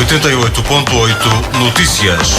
88.8 Notícias.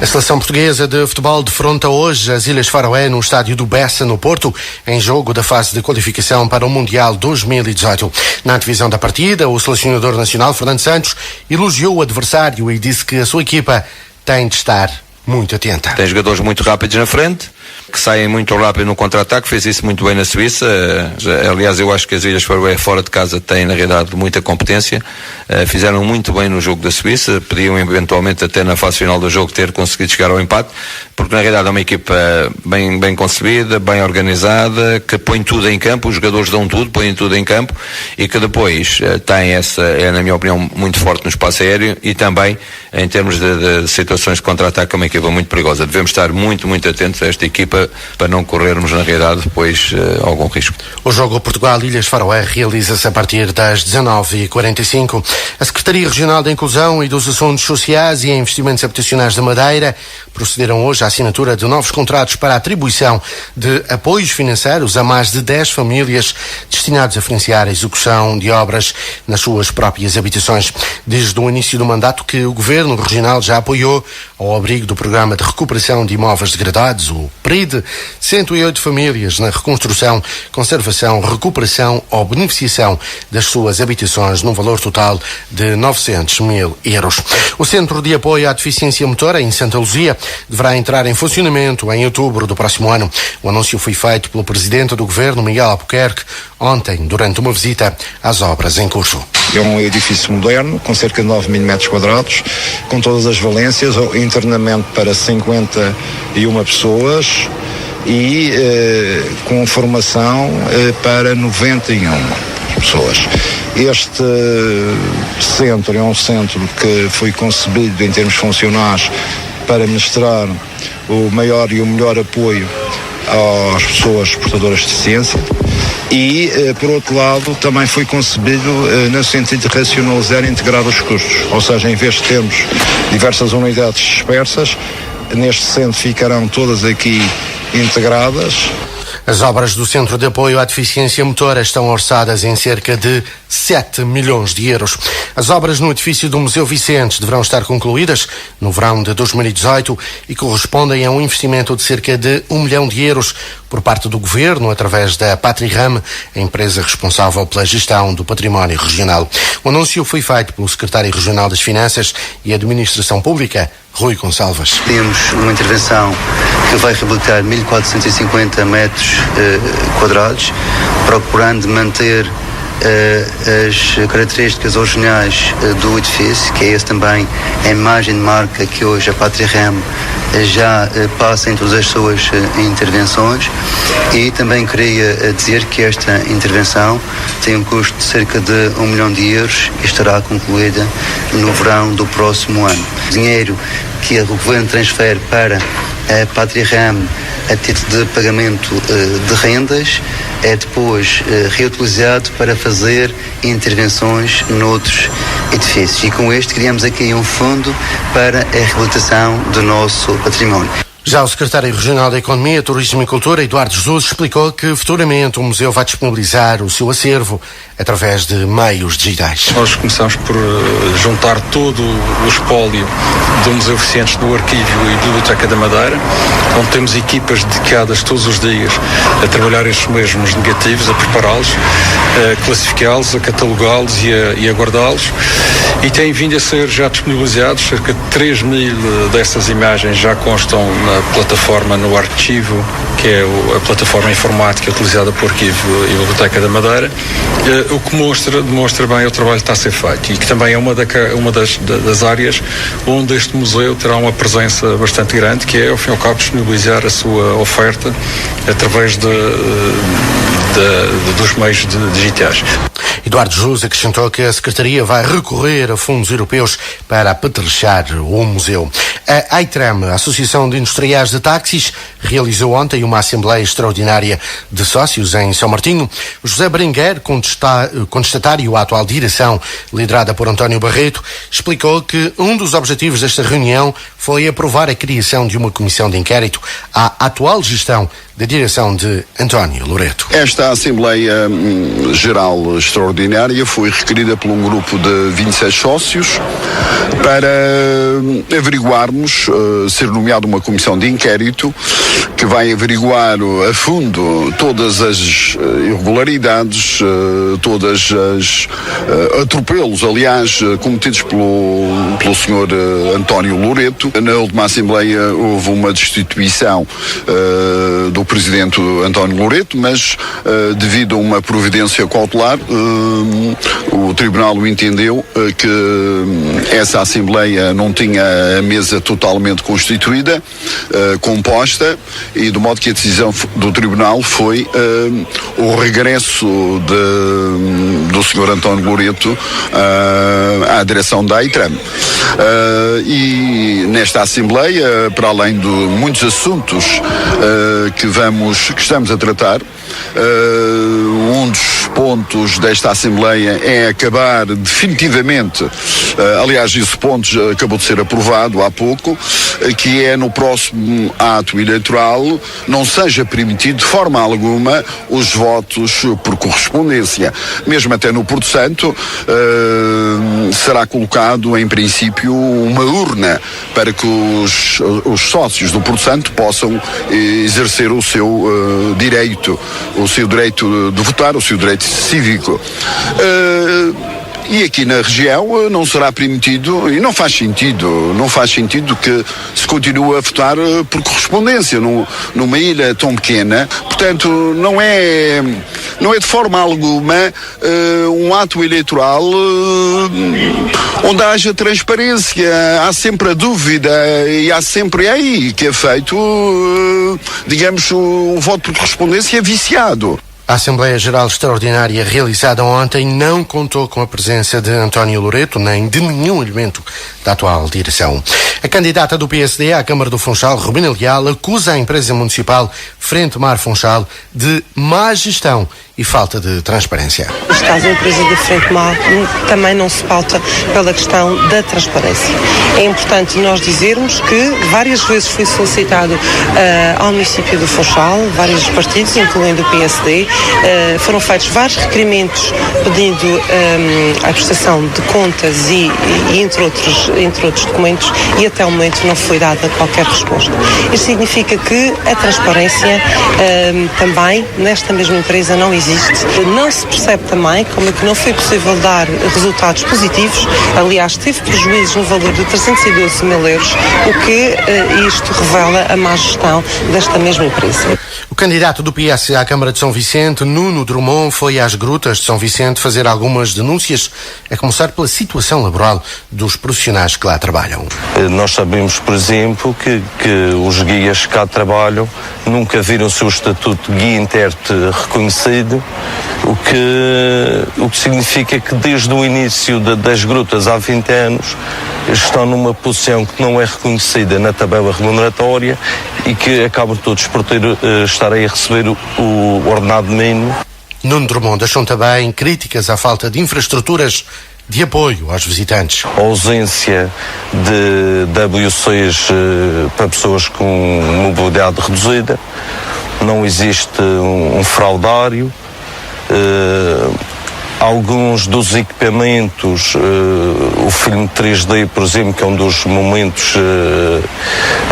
A seleção portuguesa de futebol defronta hoje as Ilhas Faroé no estádio do Bessa, no Porto, em jogo da fase de qualificação para o Mundial 2018. Na divisão da partida, o selecionador nacional, Fernando Santos, elogiou o adversário e disse que a sua equipa tem de estar muito atenta. Tem jogadores muito rápidos na frente, que saem muito rápido no contra-ataque, fez isso muito bem na Suíça. Aliás, eu acho que as Ilhas Faroé fora de casa têm, na realidade, muita competência. Fizeram muito bem no jogo da Suíça, podiam eventualmente até na fase final do jogo ter conseguido chegar ao empate, porque na realidade é uma equipa bem concebida, bem organizada, que põe tudo em campo, os jogadores dão tudo, põem tudo em campo, e que depois tem essa, na minha opinião, muito forte no espaço aéreo, e também em termos de situações de contra-ataque é uma equipa muito perigosa. Devemos estar muito atentos a esta equipa para não corrermos na realidade depois algum risco. O jogo Portugal-Ilhas Faroé realiza-se a partir das 19h45. A Secretaria Regional da Inclusão e dos Assuntos Sociais e Investimentos Habitacionais da Madeira procederam hoje à assinatura de novos contratos para a atribuição de apoios financeiros a mais de 10 famílias destinados a financiar a execução de obras nas suas próprias habitações. Desde o início do mandato que o Governo Regional já apoiou, ao abrigo do Programa de Recuperação de Imóveis Degradados, o PRID, 108 famílias na reconstrução, conservação, recuperação ou beneficiação das suas habitações num valor total de 900 mil euros. O Centro de Apoio à Deficiência Motora, em Santa Luzia, deverá entrar em funcionamento em outubro do próximo ano. O anúncio foi feito pelo Presidente do Governo, Miguel Albuquerque, ontem, durante uma visita às obras em curso. É um edifício moderno, com cerca de 9 mil metros quadrados, com todas as valências, internamento para 51 pessoas e com formação para 91 pessoas. Este centro é um centro que foi concebido em termos funcionais para ministrar o maior e o melhor apoio às pessoas portadoras de deficiência e, por outro lado, também foi concebido no sentido de racionalizar e integrar os custos. Ou seja, em vez de termos diversas unidades dispersas, neste centro ficarão todas aqui integradas. As obras do Centro de Apoio à Deficiência Motora estão orçadas em cerca de 7 milhões de euros. As obras no edifício do Museu Vicentes deverão estar concluídas no verão de 2018 e correspondem a um investimento de cerca de 1 milhão de euros por parte do Governo, através da Patri-Ram, a empresa responsável pela gestão do património regional. O anúncio foi feito pelo Secretário Regional das Finanças e Administração Pública, Rui Gonçalves. Temos uma intervenção que vai reabilitar 1.450 metros quadrados, procurando manter as características originais do edifício, que é esse também a imagem de marca que hoje a Patri-Ram já passa em todas as suas intervenções. E também queria dizer que esta intervenção tem um custo de cerca de 1 milhão de euros e estará concluída no verão do próximo ano. O dinheiro que o Governo transfere para a Patri-Ram a título de pagamento de rendas é depois reutilizado para fazer intervenções noutros edifícios. E com este criamos aqui um fundo para a reabilitação do nosso património. Já o secretário regional da Economia, Turismo e Cultura, Eduardo Jesus, explicou que futuramente o museu vai disponibilizar o seu acervo através de meios digitais. Nós começamos por juntar todo o espólio do Museu Vicentes, do Arquivo e da Biblioteca da Madeira, onde temos equipas dedicadas todos os dias a trabalhar estes mesmos negativos, a prepará-los, a classificá-los, a catalogá-los e a guardá-los. E têm vindo a ser já disponibilizados, cerca de 3 mil dessas imagens já constam na plataforma, no Arquivo, que é a plataforma informática utilizada pelo Arquivo e a Biblioteca da Madeira, o que demonstra bem o trabalho que está a ser feito e que também é uma das áreas onde este museu terá uma presença bastante grande, que é, ao fim e ao cabo, disponibilizar a sua oferta através dos meios digitais. Eduardo Jesus acrescentou que a Secretaria vai recorrer a fundos europeus para apetrechar o museu. A AITRAM, a Associação de Industriais de Táxis, realizou ontem uma Assembleia Extraordinária de Sócios em São Martinho. José Berenguer, contestatário à atual direção, liderada por António Barreto, explicou que um dos objetivos desta reunião foi aprovar a criação de uma comissão de inquérito à atual gestão da direção de António Loreto. Esta Assembleia Geral Extraordinária foi requerida por um grupo de 26 sócios para averiguarmos, ser nomeada uma comissão de inquérito que vai averiguar a fundo todas as irregularidades, todas as atropelos, aliás, cometidos pelo senhor António Loreto. Na última Assembleia houve uma destituição do presidente António Loreto, mas devido a uma providência cautelar, o Tribunal entendeu que essa Assembleia não tinha a mesa totalmente constituída, composta, e do modo que a decisão do Tribunal foi o regresso do Sr. António Loreto à direção da AITRAM. E nesta Assembleia, para além de muitos assuntos que estamos a tratar, um dos pontos desta Assembleia é acabar definitivamente, aliás, esse ponto já acabou de ser aprovado há pouco, que é no próximo ato eleitoral não seja permitido de forma alguma os votos por correspondência. Mesmo até no Porto Santo será colocado em princípio uma urna para que os sócios do Porto Santo possam exercer o seu direito de votar, o seu direito cívico. E aqui na região não será permitido, e não faz sentido que se continue a votar por correspondência numa ilha tão pequena. Portanto, não é de forma alguma um ato eleitoral onde haja transparência. Há sempre a dúvida e há sempre aí que é feito, digamos, o voto por correspondência viciado. A Assembleia Geral Extraordinária realizada ontem não contou com a presença de António Loreto nem de nenhum elemento da atual direção. A candidata do PSD à Câmara do Funchal, Rubina Leal, acusa a empresa municipal Frente Mar Funchal de má gestão e falta de transparência. Neste caso, a empresa de Frente Mar também não se pauta pela questão da transparência. É importante nós dizermos que várias vezes foi solicitado ao município do Funchal, vários partidos, incluindo o PSD, foram feitos vários requerimentos pedindo a prestação de contas e entre outros documentos, e até o momento não foi dada qualquer resposta. Isto significa que a transparência também nesta mesma empresa não existe. Não se percebe também como é que não foi possível dar resultados positivos. Aliás, teve prejuízos no valor de 312 mil euros, o que isto revela a má gestão desta mesma empresa. O candidato do PS à Câmara de São Vicente, Nuno Drummond, foi às grutas de São Vicente fazer algumas denúncias, a começar pela situação laboral dos profissionais que lá trabalham. Nós sabemos, por exemplo, que os guias que cá trabalham nunca viram o seu estatuto de guia intérprete reconhecido, o que significa que desde o início das grutas há 20 anos estão numa posição que não é reconhecida na tabela remuneratória e que acabam todos por estarem a receber o ordenado mínimo. Nuno Drummond deixou também críticas à falta de infraestruturas de apoio aos visitantes. A ausência de WCs para pessoas com mobilidade reduzida, não existe um fraudário, alguns dos equipamentos, o filme 3D, por exemplo, que é um dos momentos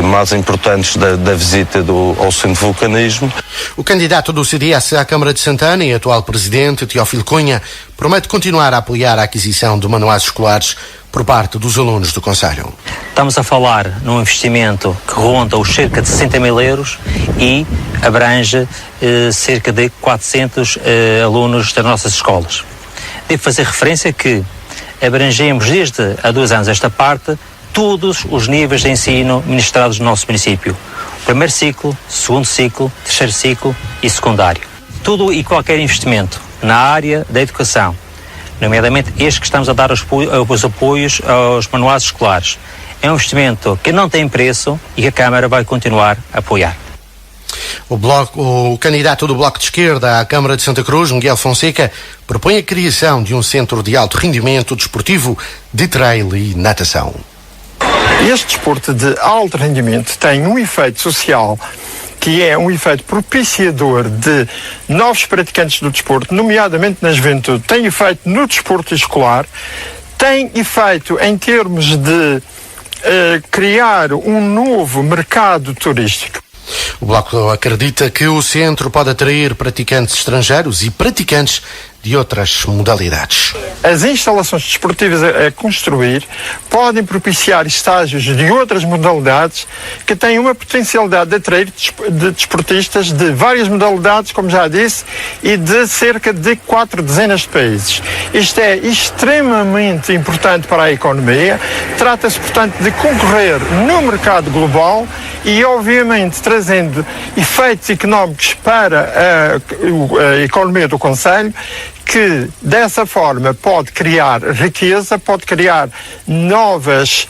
mais importantes da visita ao Centro de Vulcanismo. O candidato do CDS à Câmara de Santana e atual presidente, Teófilo Cunha, promete continuar a apoiar a aquisição de manuais escolares por parte dos alunos do concelho. Estamos a falar num investimento que ronda os cerca de 60 mil euros e abrange cerca de 400 alunos das nossas escolas. Devo fazer referência que abrangemos desde há 2 anos esta parte todos os níveis de ensino ministrados no nosso município. Primeiro ciclo, segundo ciclo, terceiro ciclo e secundário. Tudo e qualquer investimento na área da educação, nomeadamente este que estamos a dar os apoios aos manuais escolares, é um investimento que não tem preço e que a Câmara vai continuar a apoiar. O candidato do Bloco de Esquerda à Câmara de Santa Cruz, Miguel Fonseca, propõe a criação de um centro de alto rendimento desportivo de trail e natação. Este desporto de alto rendimento tem um efeito social que é um efeito propiciador de novos praticantes do desporto, nomeadamente na juventude, tem efeito no desporto escolar, tem efeito em termos de criar um novo mercado turístico. O Bloco acredita que o centro pode atrair praticantes estrangeiros e praticantes de outras modalidades. As instalações desportivas a construir podem propiciar estágios de outras modalidades que têm uma potencialidade de atrair desportistas de várias modalidades, como já disse, e de cerca de 4 dezenas de países. Isto é extremamente importante para a economia. Trata-se, portanto, de concorrer no mercado global e, obviamente, trazendo efeitos económicos para a economia do concelho, que dessa forma pode criar riqueza, pode criar novas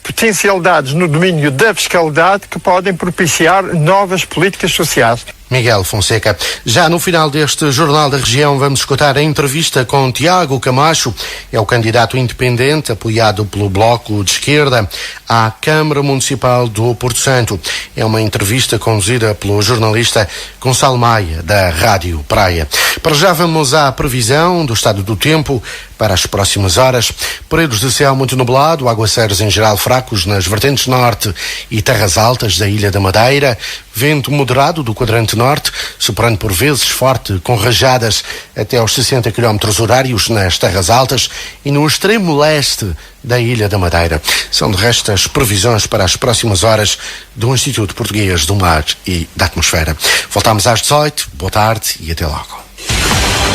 potencialidades no domínio da fiscalidade que podem propiciar novas políticas sociais. Miguel Fonseca. Já no final deste Jornal da Região vamos escutar a entrevista com Tiago Camacho, é o candidato independente apoiado pelo Bloco de Esquerda à Câmara Municipal do Porto Santo. É uma entrevista conduzida pelo jornalista Gonçalo Maia, da Rádio Praia. Para já vamos à previsão do estado do tempo para as próximas horas. Períodos de céu muito nublado, aguaceiros em geral fracos nas vertentes norte e terras altas da Ilha da Madeira, vento moderado do quadrante norte, soprando por vezes forte com rajadas até aos 60 km horários nas terras altas e no extremo leste da Ilha da Madeira. São de resto as previsões para as próximas horas do Instituto Português do Mar e da Atmosfera. Voltamos às 18, boa tarde e até logo.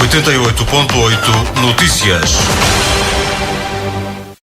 88.8 Notícias.